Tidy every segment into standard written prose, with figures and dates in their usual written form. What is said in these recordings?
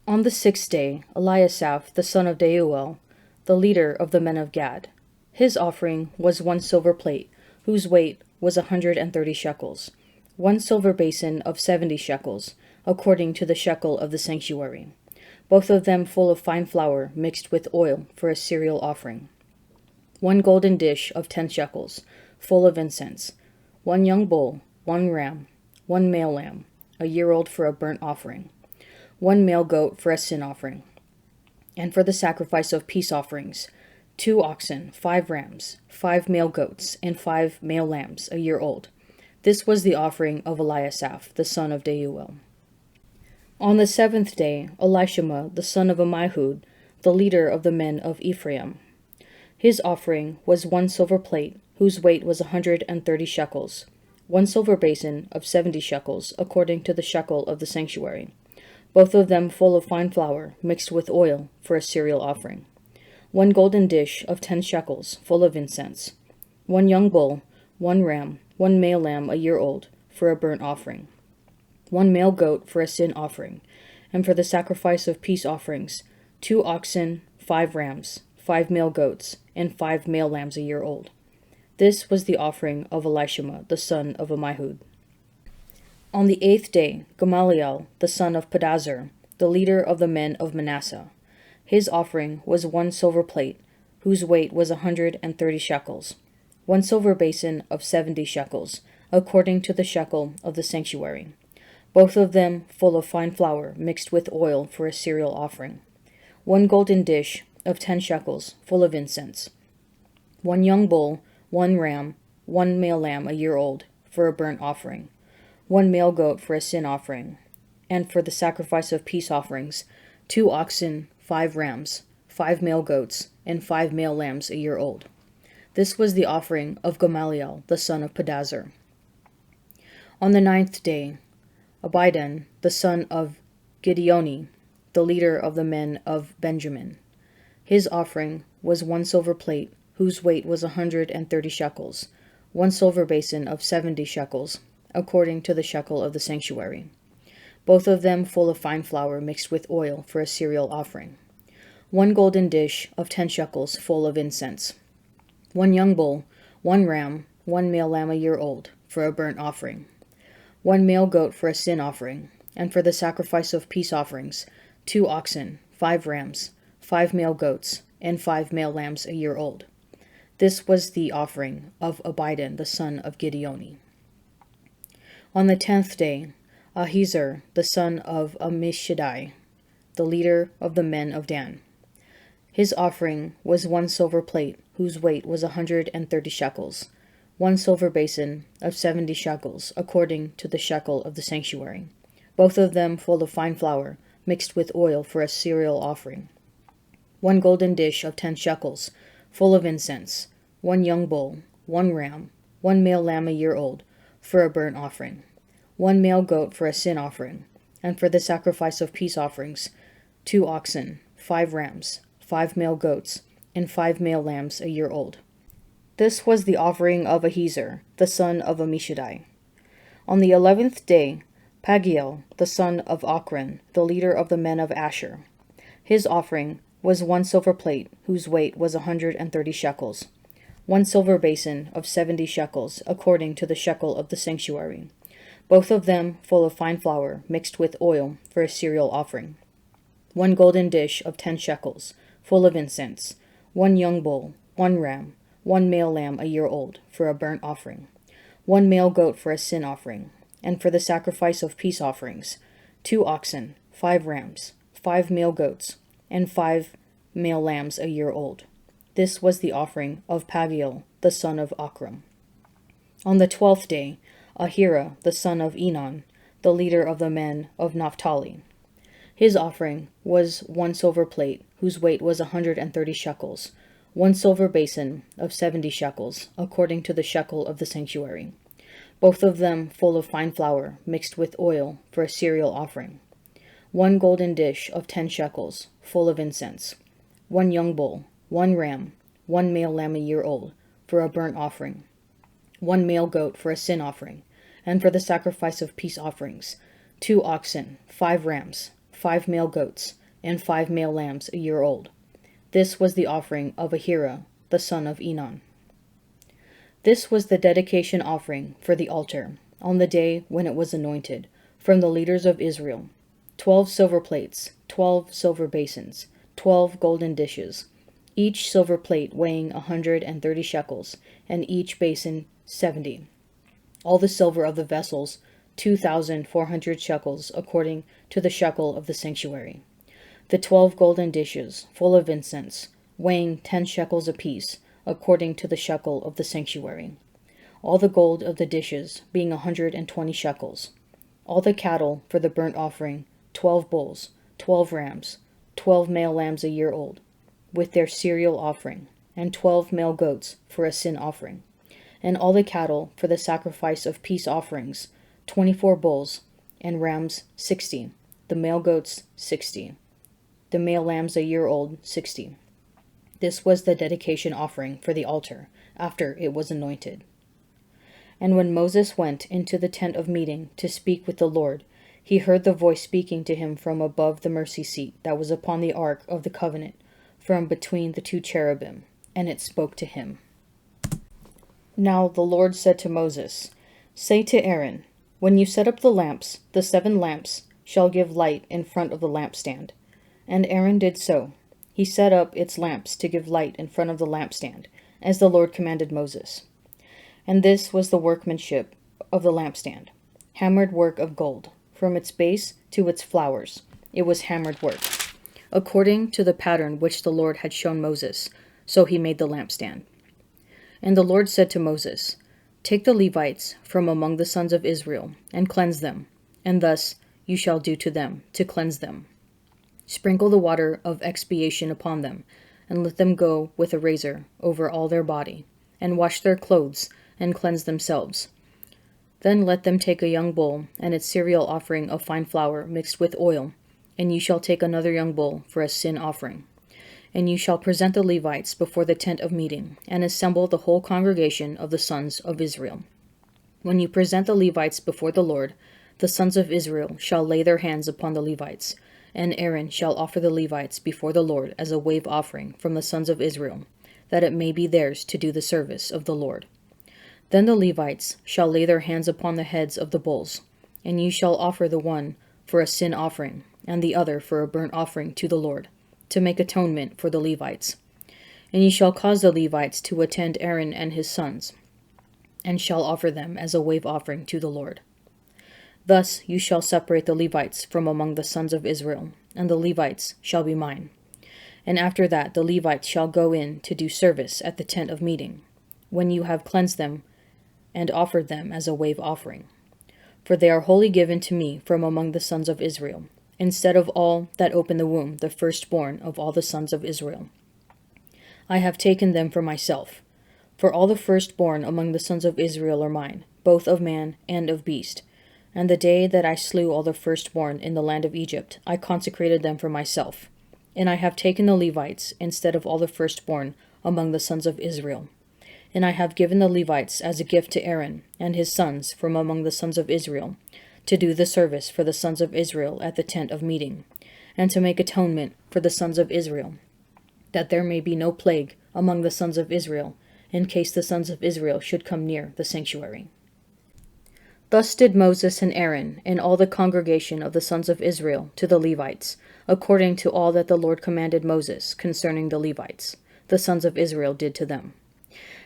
On the 6th day, Eliasaph the son of Deuel, the leader of the men of Gad. His offering was 1 silver plate, whose weight was 130 shekels, 1 silver basin of 70 shekels, according to the shekel of the sanctuary, both of them full of fine flour mixed with oil for a cereal offering. 1 golden dish of 10 shekels, full of incense, 1 young bull, 1 ram, 1 male lamb, a year old for a burnt offering, 1 male goat for a sin offering, and for the sacrifice of peace offerings, 2 oxen, 5 rams, 5 male goats, and 5 male lambs, a year old. This was the offering of Eliasaph the son of Deuel. On the 7th day, Elishama the son of Ammihud, the leader of the men of Ephraim. His offering was 1 silver plate, whose weight was 130 shekels, 1 silver basin of 70 shekels, according to the shekel of the sanctuary, both of them full of fine flour mixed with oil for a cereal offering. 1 golden dish of 10 shekels, full of incense, 1 young bull, 1 ram, 1 male lamb a year old, for a burnt offering, 1 male goat for a sin offering, and for the sacrifice of peace offerings, 2 oxen, 5 rams, 5 male goats, and 5 male lambs a year old. This was the offering of Elishama the son of Ammihud. On the 8th day, Gamaliel the son of Pedazur, the leader of the men of Manasseh. His offering was 1 silver plate, whose weight was 130 shekels, 1 silver basin of 70 shekels, according to the shekel of the sanctuary, both of them full of fine flour mixed with oil for a cereal offering. 1 golden dish of 10 shekels, full of incense, 1 young bull, 1 ram, 1 male lamb a year old, for a burnt offering, 1 male goat for a sin offering, and for the sacrifice of peace offerings, 2 oxen, 5 rams, 5 male goats, and 5 male lambs a year old. This was the offering of Gamaliel the son of Pedazur. On the 9th day, Abidan the son of Gideoni, the leader of the men of Benjamin. His offering was 1 silver plate, whose weight was 130 shekels, 1 silver basin of 70 shekels, according to the shekel of the sanctuary, both of them full of fine flour mixed with oil for a cereal offering. 1 golden dish of 10 shekels, full of incense, 1 young bull, 1 ram, 1 male lamb a year old, for a burnt offering, 1 male goat for a sin offering, and for the sacrifice of peace offerings, 2 oxen, 5 rams, 5 male goats, and 5 male lambs a year old. This was the offering of Abidan the son of Gideoni. On the 10th day, Ahiezer the son of Ammishaddai, the leader of the men of Dan. His offering was 1 silver plate, whose weight was 130 shekels, 1 silver basin of 70 shekels, according to the shekel of the sanctuary, both of them full of fine flour mixed with oil for a cereal offering. 1 golden dish of 10 shekels, full of incense, 1 young bull, 1 ram, 1 male lamb a year old, for a burnt offering, 1 male goat for a sin offering, and for the sacrifice of peace offerings, 2 oxen, 5 rams, 5 male goats, and 5 male lambs a year old. This was the offering of Ahiezer the son of Ammishaddai. On the 11th day, Pagiel the son of Ochran, the leader of the men of Asher. His offering was 1 silver plate, whose weight was 130 shekels, 1 silver basin of 70 shekels, according to the shekel of the sanctuary, both of them full of fine flour mixed with oil for a cereal offering. 1 golden dish of 10 shekels, full of incense, 1 young bull, 1 ram, 1 male lamb a year old, for a burnt offering, 1 male goat for a sin offering, and for the sacrifice of peace offerings, 2 oxen, 5 rams, 5 male goats, and 5 male lambs a year old. This was the offering of Pagiel the son of Ochran. On the 12th day, Ahira the son of Enon, the leader of the men of Naphtali. His offering was 1 silver plate, whose weight was 130 shekels, 1 silver basin of 70 shekels, according to the shekel of the sanctuary, both of them full of fine flour mixed with oil for a cereal offering. 1 golden dish of 10 shekels, full of incense, 1 young bull, 1 ram, 1 male lamb a year old, for a burnt offering, 1 male goat for a sin offering, and for the sacrifice of peace offerings, 2 oxen, 5 rams, 5 male goats, and 5 male lambs a year old. This was the offering of Ahira, the son of Enon. This was the dedication offering for the altar, on the day when it was anointed, from the leaders of Israel: 12 silver plates, 12 silver basins, 12 golden dishes, each silver plate weighing 130 shekels, and each basin 70. All the silver of the vessels 2,400 shekels, according to the shekel of the sanctuary. The 12 golden dishes, full of incense, weighing 10 shekels apiece, according to the shekel of the sanctuary. All the gold of the dishes being 120 shekels. All the cattle for the burnt offering, 12 bulls, 12 rams, 12 male lambs a year old, with their cereal offering, and 12 male goats for a sin offering. And all the cattle for the sacrifice of peace offerings, 24 bulls, and rams 60, the male goats 60, the male lambs a year old 60. This was the dedication offering for the altar, after it was anointed. And when Moses went into the tent of meeting to speak with the Lord, he heard the voice speaking to him from above the mercy seat that was upon the ark of the covenant, from between the 2 cherubim, and it spoke to him. Now the Lord said to Moses, "Say to Aaron, when you set up the lamps, the 7 lamps shall give light in front of the lampstand." And Aaron did so. He set up its lamps to give light in front of the lampstand, as the Lord commanded Moses. And this was the workmanship of the lampstand: hammered work of gold, from its base to its flowers. It was hammered work, according to the pattern which the Lord had shown Moses. So he made the lampstand. And the Lord said to Moses, "Take the Levites from among the sons of Israel, and cleanse them, and thus you shall do to them, to cleanse them. Sprinkle the water of expiation upon them, and let them go with a razor over all their body, and wash their clothes, and cleanse themselves. Then let them take a young bull, and its cereal offering of fine flour mixed with oil, and you shall take another young bull for a sin offering. And you shall present the Levites before the tent of meeting, and assemble the whole congregation of the sons of Israel. When you present the Levites before the Lord, the sons of Israel shall lay their hands upon the Levites, and Aaron shall offer the Levites before the Lord as a wave offering from the sons of Israel, that it may be theirs to do the service of the Lord. Then the Levites shall lay their hands upon the heads of the bulls, and you shall offer the one for a sin offering, and the other for a burnt offering to the Lord, to make atonement for the Levites. And ye shall cause the Levites to attend Aaron and his sons, and shall offer them as a wave offering to the Lord. Thus you shall separate the Levites from among the sons of Israel, and the Levites shall be mine. And after that the Levites shall go in to do service at the tent of meeting, when you have cleansed them and offered them as a wave offering. For they are wholly given to me from among the sons of Israel, instead of all that open the womb, the firstborn of all the sons of Israel. I have taken them for myself. For all the firstborn among the sons of Israel are mine, both of man and of beast. And the day that I slew all the firstborn in the land of Egypt, I consecrated them for myself. And I have taken the Levites instead of all the firstborn among the sons of Israel. And I have given the Levites as a gift to Aaron and his sons from among the sons of Israel, to do the service for the sons of Israel at the tent of meeting, and to make atonement for the sons of Israel, that there may be no plague among the sons of Israel, in case the sons of Israel should come near the sanctuary. Thus did Moses and Aaron and all the congregation of the sons of Israel to the Levites, according to all that the Lord commanded Moses concerning the Levites, the sons of Israel did to them.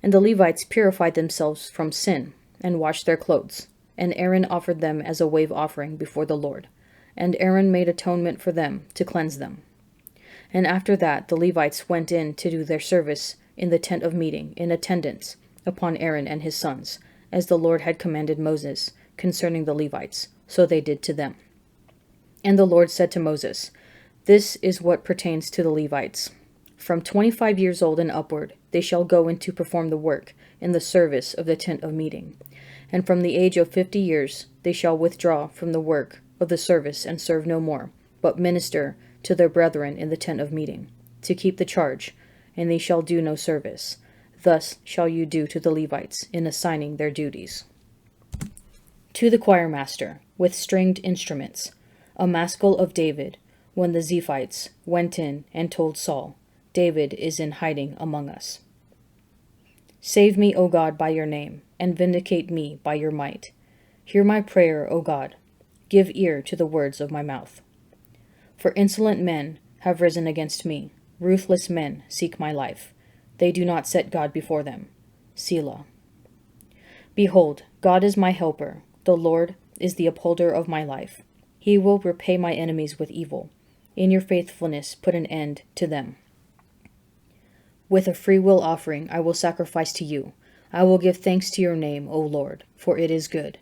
And the Levites purified themselves from sin, and washed their clothes, and Aaron offered them as a wave offering before the Lord, and Aaron made atonement for them to cleanse them. And after that the Levites went in to do their service in the tent of meeting in attendance upon Aaron and his sons, as the Lord had commanded Moses concerning the Levites, so they did to them. And the Lord said to Moses, "This is what pertains to the Levites. From 25 years old and upward they shall go in to perform the work in the service of the tent of meeting. And from the age of 50 years they shall withdraw from the work of the service and serve no more, but minister to their brethren in the tent of meeting, to keep the charge, and they shall do no service. Thus shall you do to the Levites in assigning their duties." To the choir master, with stringed instruments, a maskil of David, when the Ziphites went in and told Saul, David is in hiding among us. Save me, O God, by your name, and vindicate me by your might. Hear my prayer, O God. Give ear to the words of my mouth. For insolent men have risen against me. Ruthless men seek my life. They do not set God before them. Selah. Behold, God is my helper. The Lord is the upholder of my life. He will repay my enemies with evil. In your faithfulness put an end to them. With a freewill offering I will sacrifice to you. I will give thanks to your name, O Lord, for it is good.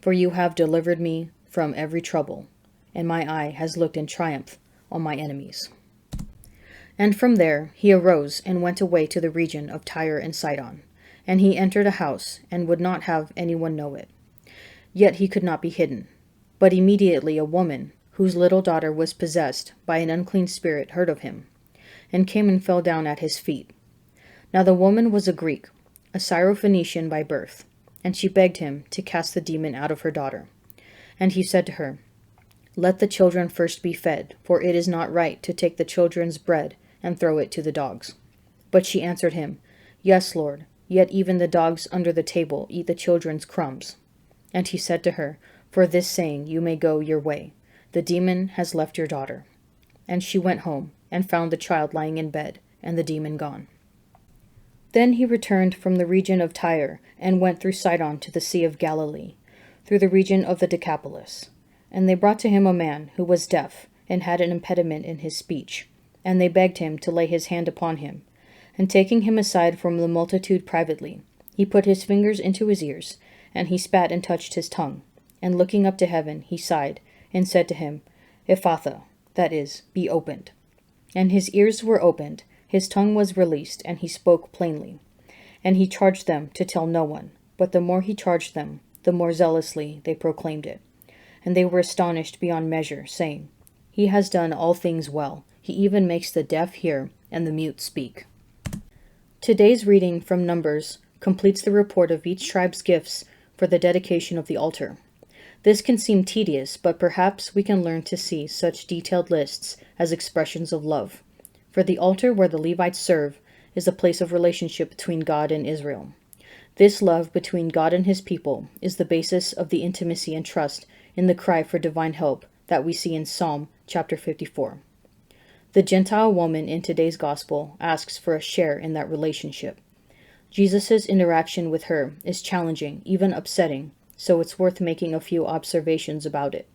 For you have delivered me from every trouble, and my eye has looked in triumph on my enemies. And from there he arose and went away to the region of Tyre and Sidon. And he entered a house, and would not have anyone know it. Yet he could not be hidden. But immediately a woman, whose little daughter was possessed by an unclean spirit, heard of him, and came and fell down at his feet. Now the woman was a Greek, a Syrophoenician by birth, and she begged him to cast the demon out of her daughter. And he said to her, Let the children first be fed, for it is not right to take the children's bread and throw it to the dogs. But she answered him, Yes, Lord, yet even the dogs under the table eat the children's crumbs. And he said to her, For this saying you may go your way. The demon has left your daughter. And she went home, and found the child lying in bed, and the demon gone. Then he returned from the region of Tyre, and went through Sidon to the Sea of Galilee, through the region of the Decapolis. And they brought to him a man who was deaf, and had an impediment in his speech. And they begged him to lay his hand upon him. And taking him aside from the multitude privately, he put his fingers into his ears, and he spat and touched his tongue. And looking up to heaven, he sighed, and said to him, Ephphatha, that is, be opened. And his ears were opened, his tongue was released, and he spoke plainly. And he charged them to tell no one, but the more he charged them, the more zealously they proclaimed it. And they were astonished beyond measure, saying, He has done all things well. He even makes the deaf hear and the mute speak. Today's reading from Numbers completes the report of each tribe's gifts for the dedication of the altar. This can seem tedious, but perhaps we can learn to see such detailed lists as expressions of love. For the altar where the Levites serve is a place of relationship between God and Israel. This love between God and his people is the basis of the intimacy and trust in the cry for divine help that we see in Psalm chapter 54. The Gentile woman in today's gospel asks for a share in that relationship. Jesus' interaction with her is challenging, even upsetting, so it's worth making a few observations about it.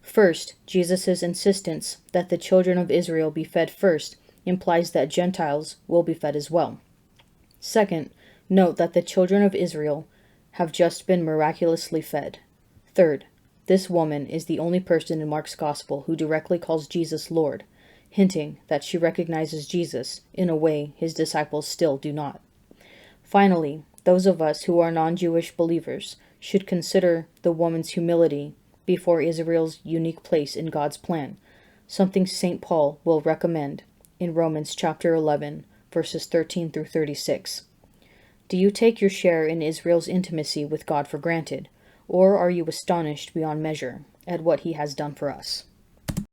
First, Jesus' insistence that the children of Israel be fed first implies that Gentiles will be fed as well. Second, note that the children of Israel have just been miraculously fed. Third, this woman is the only person in Mark's gospel who directly calls Jesus Lord, hinting that she recognizes Jesus in a way his disciples still do not. Finally, those of us who are non-Jewish believers should consider the woman's humility before Israel's unique place in God's plan, something St. Paul will recommend in Romans chapter 11, verses 13 through 36. Do you take your share in Israel's intimacy with God for granted, or are you astonished beyond measure at what he has done for us?